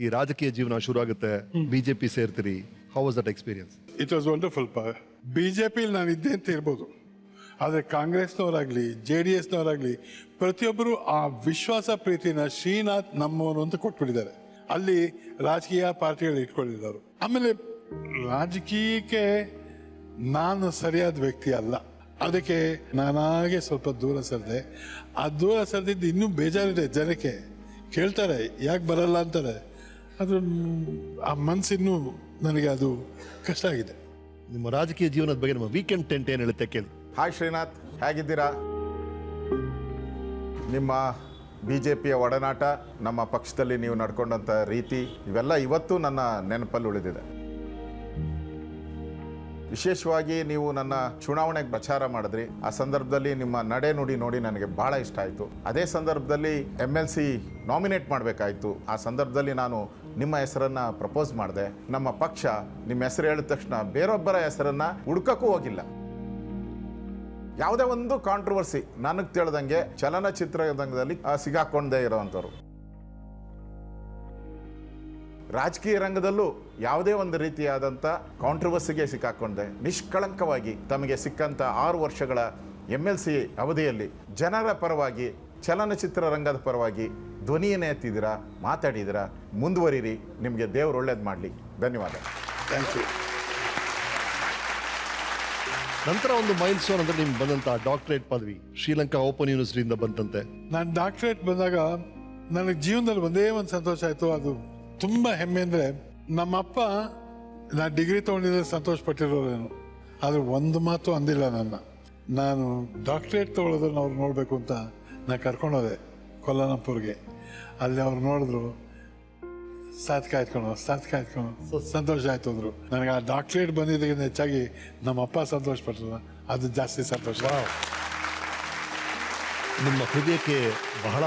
ಈ ರಾಜಕೀಯ ಜೀವನ ಶುರು ಆಗುತ್ತೆ, ಬಿಜೆಪಿ ಸೇರ್ತೀರಿ. How was that experience? It was wonderful. ಬಿಜೆಪಿಲಿ ನಾನು ಇದ್ದೆ ಅಂತ ಇರ್ಬೋದು, ಆದರೆ ಕಾಂಗ್ರೆಸ್ನವರಾಗಲಿ JDSನವರಾಗಲಿ ಪ್ರತಿಯೊಬ್ಬರು ಆ ವಿಶ್ವಾಸ ಪ್ರೀತಿನ ಶ್ರೀನಾಥ್ ನಮ್ಮವರು ಅಂತ ಕೊಟ್ಬಿಟ್ಟಿದ್ದಾರೆ. ಅಲ್ಲಿ ರಾಜಕೀಯ ಪಾರ್ಟಿಗಳು ಇಟ್ಕೊಂಡಿದ್ದಾರೆ. ಆಮೇಲೆ ರಾಜಕೀಯಕ್ಕೆ ನಾನು ಸರಿಯಾದ ವ್ಯಕ್ತಿ ಅಲ್ಲ, ಅದಕ್ಕೆ ನಾನಾಗೆ ಸ್ವಲ್ಪ ದೂರ ಸರಿದೆ. ಆ ದೂರ ಸರಿದಿದ್ದು ಇನ್ನೂ ಬೇಜಾರಿದೆ. ಜನಕ್ಕೆ ಕೇಳ್ತಾರೆ ಯಾಕೆ ಬರಲ್ಲ ಅಂತಾರೆ, ಅದು ಆ ಮನಸ್ಸಿನ್ನೂ ನನಗೆ ಅದು ಕಷ್ಟ ಆಗಿದೆ. ನಿಮ್ಮ ರಾಜಕೀಯ ಜೀವನದ ಬಗ್ಗೆ ನಮ್ಮ ವೀಕೆಂಡ್ ಟೆಂಟ್ ಏನು ಹೇಳುತ್ತೆ ಕೇಳಿ. ಹಾಯ್ ಶ್ರೀನಾಥ್, ಹೇಗಿದ್ದೀರಾ? ನಿಮ್ಮ BJPಯ ಒಡನಾಟ, ನಮ್ಮ ಪಕ್ಷದಲ್ಲಿ ನೀವು ನಡ್ಕೊಂಡಂಥ ರೀತಿ, ಇವೆಲ್ಲ ಇವತ್ತು ನನ್ನ ನೆನಪಲ್ಲಿ ಉಳಿದಿದೆ. ವಿಶೇಷವಾಗಿ ನೀವು ನನ್ನ ಚುನಾವಣೆಗೆ ಪ್ರಚಾರ ಮಾಡಿದ್ರಿ. ಆ ಸಂದರ್ಭದಲ್ಲಿ ನಿಮ್ಮ ನಡೆ ನುಡಿ ನೋಡಿ ನನಗೆ ಭಾಳ ಇಷ್ಟ ಆಯಿತು. ಅದೇ ಸಂದರ್ಭದಲ್ಲಿ MLC ನಾಮಿನೇಟ್ ಮಾಡಬೇಕಾಯಿತು. ಆ ಸಂದರ್ಭದಲ್ಲಿ ನಾನು ನಿಮ್ಮ ಹೆಸರನ್ನು ಪ್ರಪೋಸ್ ಮಾಡಿದೆ. ನಮ್ಮ ಪಕ್ಷ ನಿಮ್ಮ ಹೆಸರು ಹೇಳಿದ ತಕ್ಷಣ ಬೇರೊಬ್ಬರ ಹೆಸರನ್ನು ಹುಡ್ಕಕ್ಕೂ ಹೋಗಿಲ್ಲ. ಯಾವುದೇ ಒಂದು ಕಾಂಟ್ರವರ್ಸಿ ನನಗೆ ತಿಳಿದಂಗೆ ಚಲನಚಿತ್ರರಂಗದಲ್ಲಿ ಸಿಗಾಕೊಂಡೇ ಇರೋವಂಥವ್ರು. ರಾಜಕೀಯ ರಂಗದಲ್ಲೂ ಯಾವುದೇ ಒಂದು ರೀತಿಯಾದಂಥ ಕಾಂಟ್ರವರ್ಸಿಗೆ ಸಿಕ್ಕಾಕೊಂಡೆ ನಿಷ್ಕಳಂಕವಾಗಿ ತಮಗೆ ಸಿಕ್ಕಂಥ 6 ವರ್ಷಗಳ MLC ಅವಧಿಯಲ್ಲಿ ಜನರ ಪರವಾಗಿ, ಚಲನಚಿತ್ರ ರಂಗದ ಪರವಾಗಿ ಧ್ವನಿಯನ್ನೇ ಎತ್ತಿದ್ದೀರಾ, ಮಾತಾಡಿದ್ದೀರಾ. ಮುಂದುವರಿರಿ, ನಿಮಗೆ ದೇವರು ಒಳ್ಳೇದು ಮಾಡಲಿ. ಧನ್ಯವಾದ. Thank you. ನಂತರ ಒಂದು ಮೈಲ್ ಸ್ಟೋನ್ ಅಂದ್ರೆ ನಿಮ್ಗೆ ಬಂದಂತ ಡಾಕ್ಟರೇಟ್ ಪದವಿ ಶ್ರೀಲಂಕಾ ಓಪನ್ ಯೂನಿವರ್ಸಿಟಿಯಿಂದ ಬಂತಂತೆ. ನಾನು ಡಾಕ್ಟ್ರೇಟ್ ಬಂದಾಗ ನನಗೆ ಜೀವನದಲ್ಲಿ ಒಂದೇ ಒಂದು ಸಂತೋಷ ಆಯಿತು, ಅದು ತುಂಬ ಹೆಮ್ಮೆ. ಅಂದರೆ ನಮ್ಮಪ್ಪ ನಾನು ಡಿಗ್ರಿ ತೊಗೊಂಡಿದ್ರೆ ಸಂತೋಷ ಪಟ್ಟಿರೋರೇನು, ಆದರೆ ಒಂದು ಮಾತು ಅಂದಿಲ್ಲ ನಾನು ಡಾಕ್ಟ್ರೇಟ್ ತೊಗೊಳೋದನ್ನ ಅವ್ರು ನೋಡಬೇಕು ಅಂತ ನಾನು ಕರ್ಕೊಂಡೋದೆ ಕೊಲ್ಲನಪುರ್ಗೆ. ಅಲ್ಲಿ ಅವ್ರು ನೋಡಿದ್ರು, ಸಾತ್ಕ ಆಯ್ತ್ಕೊಂಡು ಸಂತೋಷ ಆಯ್ತು ಅಂದರು. ನನಗೆ ಆ ಡಾಕ್ಟ್ರೇಟ್ ಬಂದಿದ್ದಕ್ಕಿಂತ ಹೆಚ್ಚಾಗಿ ನಮ್ಮಪ್ಪ ಸಂತೋಷ ಪಟ್ಟರು, ಅದು ಜಾಸ್ತಿ ಸಂತೋಷ. ನಿಮ್ಮ ಹೃದಯಕ್ಕೆ ಬಹಳ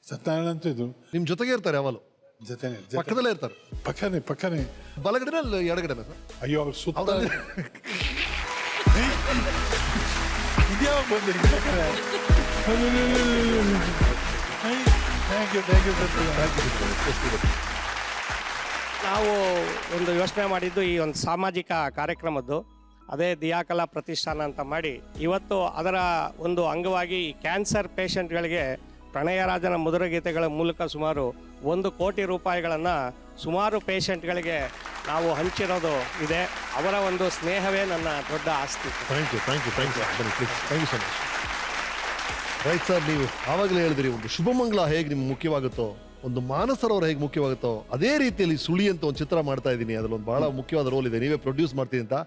ಸತ್ಯನಾರಾಯಣ ಅಂತ ಇದು ನಿಮ್ ಜೊತೆಗೆ ಇರ್ತಾರೆ, ಯಾವಾಗಲೂ ಜೊತೆನೆ ಪಕ್ಕದಲ್ಲೇ ಇರ್ತಾರೆ. ಪಕ್ಕನೇ ಬಲಗಡೆನ ಎಡಗಡೆನ ಸರ್? ಅಯ್ಯೋ ಅವ್ರು ಸುತ್ತ ಇದ್ಯಾವಾಗ ಬಂದೆ ಥ್ಯಾಂಕ್ ಯು. ನಾವು ಒಂದು ಯೋಚನೆ ಮಾಡಿದ್ದು ಈ ಒಂದು ಸಾಮಾಜಿಕ ಕಾರ್ಯಕ್ರಮದ್ದು, ಅದೇ ದಿಯಾಕಲಾ ಪ್ರತಿಷ್ಠಾನ ಅಂತ ಮಾಡಿ ಇವತ್ತು ಅದರ ಒಂದು ಅಂಗವಾಗಿ ಕ್ಯಾನ್ಸರ್ ಪೇಷಂಟ್ಗಳಿಗೆ ಪ್ರಣಯರಾಜನ ಮಧುರ ಗೀತೆಗಳ ಮೂಲಕ ಸುಮಾರು 1 ಕೋಟಿ ರೂಪಾಯಿಗಳನ್ನು ಸುಮಾರು ಪೇಷಂಟ್ಗಳಿಗೆ ನಾವು ಹಂಚಿರೋದು ಇದೆ. ಅವರ ಒಂದು ಸ್ನೇಹವೇ ನನ್ನ ದೊಡ್ಡ ಆಸ್ತಿ. Thank you so much. Right sir, ನೀವು ಆವಾಗಲೇ ಹೇಳಿದ್ರಿ ಒಂದು ಶುಭಮಂಗಳ ಹೇಗೆ ನಿಮ್ಗೆ ಮುಖ್ಯವಾಗುತ್ತೋ, ಒಂದು ಮಾನಸರವ್ರು ಹೇಗೆ ಮುಖ್ಯವಾಗುತ್ತೋ, ಅದೇ ರೀತಿಯಲ್ಲಿ ಸುಳಿ ಅಂತ ಒಂದು ಚಿತ್ರ ಮಾಡ್ತಾ ಇದ್ದೀನಿ. ಅದ್ರಲ್ಲಿ ಒಂದು ಬಹಳ ಮುಖ್ಯವಾದ ರೋಲ್ ಇದೆ, ನೀವೇ ಪ್ರೊಡ್ಯೂಸ್ ಮಾಡ್ತೀನಿ ಅಂತ.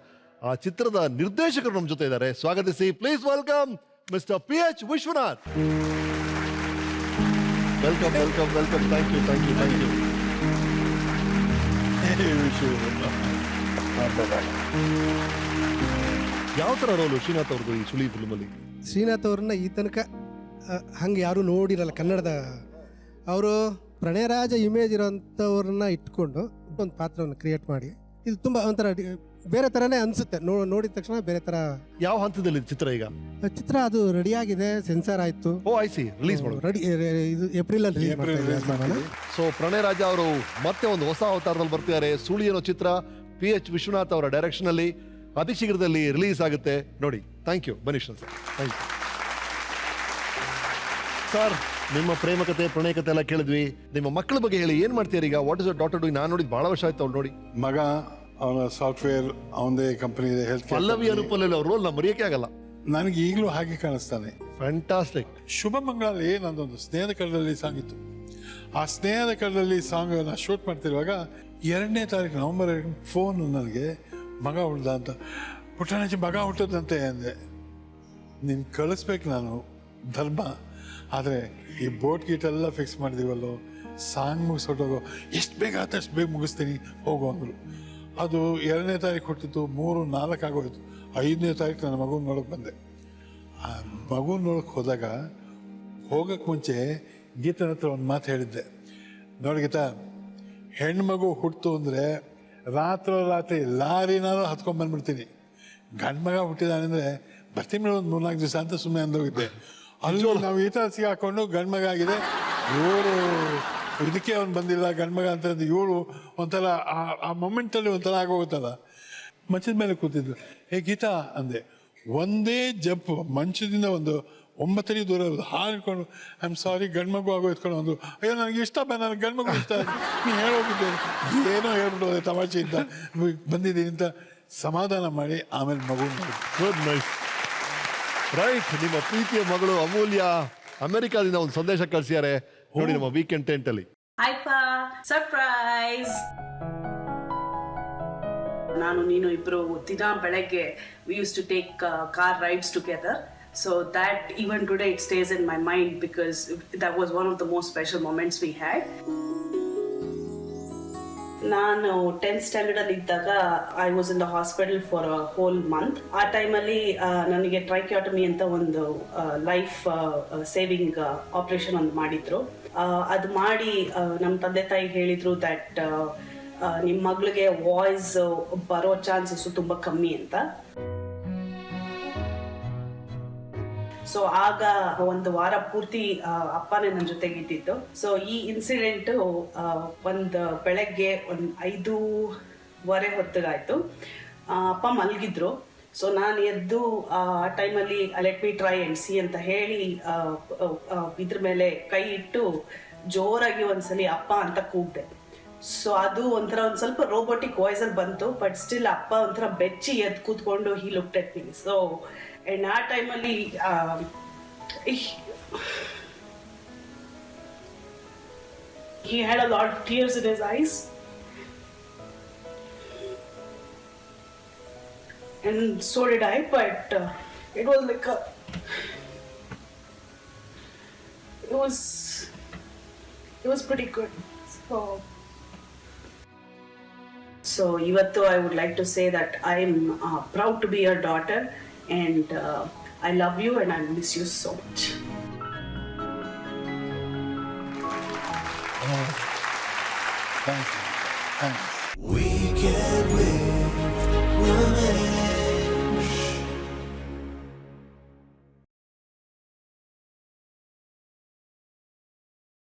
ಆ ಚಿತ್ರದ ನಿರ್ದೇಶಕರು ನಮ್ಮ ಜೊತೆ ಇದ್ದಾರೆ, ಸ್ವಾಗತಿಸಿ. Please welcome mister PH Vishwanath. Welcome. Thank you. ಯಾವ ಥರ ರೋಲು ಶ್ರೀನಾಥ್ ಅವ್ರದ್ದು ಈ ಸುಳಿ ಫಿಲ್ಮಲ್ಲಿ? ಶ್ರೀನಾಥ್ ಅವ್ರನ್ನ ಈ ತನಕ ಹಂಗೆ ಯಾರೂ ನೋಡಿರಲ್ಲ ಕನ್ನಡದ. ಅವರು ಪ್ರಣಯರಾಜ ಇಮೇಜ್ ಇರೋಂಥವ್ರನ್ನ ಇಟ್ಕೊಂಡು ಒಂದು ಪಾತ್ರವನ್ನು ಕ್ರಿಯೇಟ್ ಮಾಡಿ ಇದು ತುಂಬ ಒಂಥರ ಬೇರೆ ಥರನೇ ಅನಿಸುತ್ತೆ. ನೋಡಿದ ತಕ್ಷಣ ಬೇರೆ ಥರ. ಯಾವ ಹಂತದಲ್ಲಿ ಚಿತ್ರ ಈಗ? ಚಿತ್ರ ಅದು ರೆಡಿಯಾಗಿದೆ, ಸೆನ್ಸಾರ್ ಆಯಿತು. ಓ ಐ ಸಿ, ರಿಲೀಸ್ ಮಾಡೋದು ರೆಡಿ, ಇದು ಏಪ್ರಿಲಲ್ಲಿ ರಿಲೀಸ್ ಮಾಡೋಣ. ಸೊ ಪ್ರಣಯ್ ರಾಜ ಅವರು ಮತ್ತೆ ಒಂದು ಹೊಸ ಅವತಾರದಲ್ಲಿ ಬರ್ತಿದ್ದಾರೆ. ಸುಳಿ ಅನ್ನೋ ಚಿತ್ರ PH ವಿಶ್ವನಾಥ್ ಅವರ ಡೈರೆಕ್ಷನ್ ಅಲ್ಲಿ ಅತಿ ಶೀಘ್ರದಲ್ಲಿ ರಿಲೀಸ್ ಆಗುತ್ತೆ. ನೋಡಿ, thank you Baneesh sir, thank you sir. ನಿಮ್ಮ ಪ್ರೇಮ ಕತೆ, ಪ್ರಣಯ ಕತೆ ಎಲ್ಲ ಕೇಳಿದ್ವಿ. ನಿಮ್ಮ ಮಕ್ಕಳ ಬಗ್ಗೆ ಹೇಳಿ, ಏನ್ ಮಾಡ್ತೀರಿ ಈಗ? What is your daughter doing? ನಾನು ನೋಡಿದ್ ಬಹಳ ವರ್ಷ ಆಯ್ತು ಅವ್ಳು ನೋಡಿ. ಮಗ ಅವನ ಸಾಫ್ಟ್ವೇರ್, ಅವನದೇ ಕಂಪನಿ ಇದೆ, ಹೆಲ್ತ್ ಕೇರ್. ಪಲ್ಲವಿ ಅನುಪಲ್ಲಿ ಅವ್ರ ರೋಲ್ ನಾ ಮರೆಯೋಕೆ ಆಗಲ್ಲ. ನನಗೆ ಈಗಲೂ ಹಾಗೆ ಕಾಣಿಸ್ತಾನೆ. ಫ್ಯಾಂಟಾಸ್ಟಿಕ್. ಶುಭ ಮಂಗಳಲ್ಲಿ ನಂದೊಂದು ಸ್ನೇಹದ ಕಡಲಲ್ಲಿ ಸಾಂಗ್ ಇತ್ತು. ಆ ಸ್ನೇಹದ ಕಡಲಲ್ಲಿ ಸಾಂಗ್ ನಾ ಶೂಟ್ ಮಾಡ್ತಿರುವಾಗ 2ನೇ ತಾರೀಕು ನವೆಂಬರ್ ಫೋನ್ ನನಗೆ, ಮಗ ಹುಡ್ದ ಅಂತ. ಪುಟ್ಟಣಜಿ ಮಗ ಹುಟ್ಟದಂತೆ ಅಂದೆ. ನೀನು ಕಳಿಸ್ಬೇಕು ನಾನು ಧರ್ಮ, ಆದರೆ ಈ ಬೋಟ್ ಗೀಟೆಲ್ಲ ಫಿಕ್ಸ್ ಮಾಡಿದೀವಲ್ಲೋ, ಸಾಂಗ್ ಮುಗಿಸ್ಕೊಟ್ಟೋಗೋ, ಎಷ್ಟು ಬೇಗ ಆಯ್ತು ಅಷ್ಟು ಬೇಗ ಮುಗಿಸ್ತೀನಿ ಹೋಗೋ ಅಂದರು. ಅದು 2ನೇ ತಾರೀಕು ಹುಟ್ಟಿತ್ತು, 3, 4 ಆಗೋಯ್ತು. 5ನೇ ತಾರೀಕು ನನ್ನ ಮಗುನ ನೋಡೋಕೆ ಬಂದೆ. ಆ ಮಗುನ ನೋಡೋಕೆ ಹೋದಾಗ ಹೋಗೋಕ್ಕೆ ಮುಂಚೆ ಗೀತನ ಹತ್ರ ಒಂದು ಮಾತು ಹೇಳಿದ್ದೆ. ನೋಡಿ ಗೀತಾ, ಹೆಣ್ಣು ಮಗು ಹುಟ್ಟಿತು ಅಂದರೆ ರಾತ್ರಿ ಲಾರಿನಾರು ಹತ್ಕೊಂಡ್ಬಂದ್ಬಿಡ್ತೀನಿ. ಗಂಡು ಮಗ ಹುಟ್ಟಿದಾನೆ ಅಂದರೆ ಬರ್ತೀನಿ ಒಂದು 3-4 ದಿವಸ ಅಂತ ಸುಮ್ಮನೆ ಅಂದೋಗಿದ್ದೆ. ಅಲ್ಲೂ ನಾವು ಈ ಥರ ಸಿಗಾಕೊಂಡು ಗಂಡು ಮಗ ಆಗಿದೆ, ಇವಳು ಇದಕ್ಕೆ ಅವ್ನು ಬಂದಿಲ್ಲ ಗಂಡು ಮಗ ಅಂತ ಇವಳು ಒಂಥರ ಆ ಮೊಮೆಂಟಲ್ಲಿ ಒಂಥರ ಆಗೋಗುತ್ತಲ್ಲ. ಮಂಚದ ಮೇಲೆ ಕೂತಿದ್ಲು. ಹೇ ಗೀತಾ ಅಂದೆ. ಒಂದೇ ಜಂಪ್ ಮಂಚದಿಂದ ಒಂದು 9 ಅಡಿ ದೂರ ಹಾಲು ಇಟ್ಕೊಂಡು, ಐ ಆಮ್ ಸಾರಿ ಗಂಡು ಮಗು ಆಗೋ ಇಟ್ಕೊಂಡು ಒಂದು, ಅಯ್ಯೋ ನನಗೆ ಇಷ್ಟ ನನಗೆ ಗಂಡು ಮಗು ಇಷ್ಟ, ನೀನು ಹೇಳೋಗಿದ್ದೆ, ಏನೋ ಹೇಳ್ಬಿಟ್ಟು ತಮಾಷೆಯಿಂದ ಬಂದಿದ್ದೀನಿ ಅಂತ ಸಮಾಧಾನ ಮಾಡಿ ಆಮೇಲೆ ಮಗು ಗುಡ್ ನೈಸ್. ರೈಟ್, ನಿಮ್ಮ ಪ್ರೀತಿಯ ಮಗಳು ಅಮೂಲ್ಯ ಅಮೆರಿಕಾದಿಂದ ಒಂದು ಸಂದೇಶ ಕಳಿಸಿದ್ದಾರೆ ನೋಡಿ ನಮ್ಮ ವೀಕೆಂಡ್ ಟೆಂಟ್ ಅಲ್ಲಿ. ಆಯ್ಪಾ ಸರ್ಪ್ರೈಸ್. ನಾನು ನೀನು ಇಬ್ರು ದಿನ ಬೆಳಗ್ಗೆ we used to take car rides together, so that even today it stays in my mind because that was one of the most special moments we had. ನಾನು 10th ಸ್ಟ್ಯಾಂಡರ್ಡ್ ಅಲ್ಲಿ ಇದ್ದಾಗ I was in the hospital for a hole month. ಆ ಟೈಮಲ್ಲಿ ನನಗೆ ಟ್ರೈಕ್ಯಾಟಮಿ ಅಂತ ಒಂದು life saving operation ಒಂದು ಮಾಡಿದ್ರು. ಅದು ಮಾಡಿ ನಮ್ಮ ತಂದೆ ತಾಯಿ ಹೇಳಿದ್ರು ದಟ್ ನಿಮ್ಮ ಮಗಳಿಗೆ ವಾಯ್ಸ್ ಬರೋ ಚಾನ್ಸಸ್ ತುಂಬಾ ಕಮ್ಮಿ ಅಂತ. ಸೊ ಆಗ 1 ವಾರ ಪೂರ್ತಿ ಅಪ್ಪನೇ ನನ್ನ ಜೊತೆಗೆ ಇದ್ದಿದ್ದು. ಸೊ ಈ ಇನ್ಸಿಡೆಂಟ್ ಒಂದು ಬೆಳಗ್ಗೆ 5:15 ಹೊತ್ತಿಗಾಯ್ತು. ಅಪ್ಪ ಮಲಗಿದ್ರು. ಸೊ ನಾನು ಎದ್ದು ಆ ಟೈಮಲ್ಲಿ let me try and C ಅಂತ ಹೇಳಿ ಇದ್ರ ಮೇಲೆ ಕೈ ಇಟ್ಟು ಜೋರಾಗಿ ಒಂದ್ಸಲಿ ಅಪ್ಪ ಅಂತ ಕೂಗ್ದೆ. ಸೊ ಅದು ಒಂಥರ ಒಂದು ಸ್ವಲ್ಪ ರೋಬೋಟಿಕ್ ವಾಯ್ಸ್ ಅಲ್ಲಿ ಬಂತು, ಬಟ್ ಸ್ಟಿಲ್ ಅಪ್ಪ ಒಂಥರ ಬೆಚ್ಚಿ ಎದ್ದು ಕೂತ್ಕೊಂಡು he looked at me. So and ಆ ಟೈಮಲ್ಲಿ he had a lot of tears in his eyes, and so did I, but it was like it was pretty good. So ivattu I would like to say that I am proud to be your daughter, and I love you and I miss you so much. Thanks. We can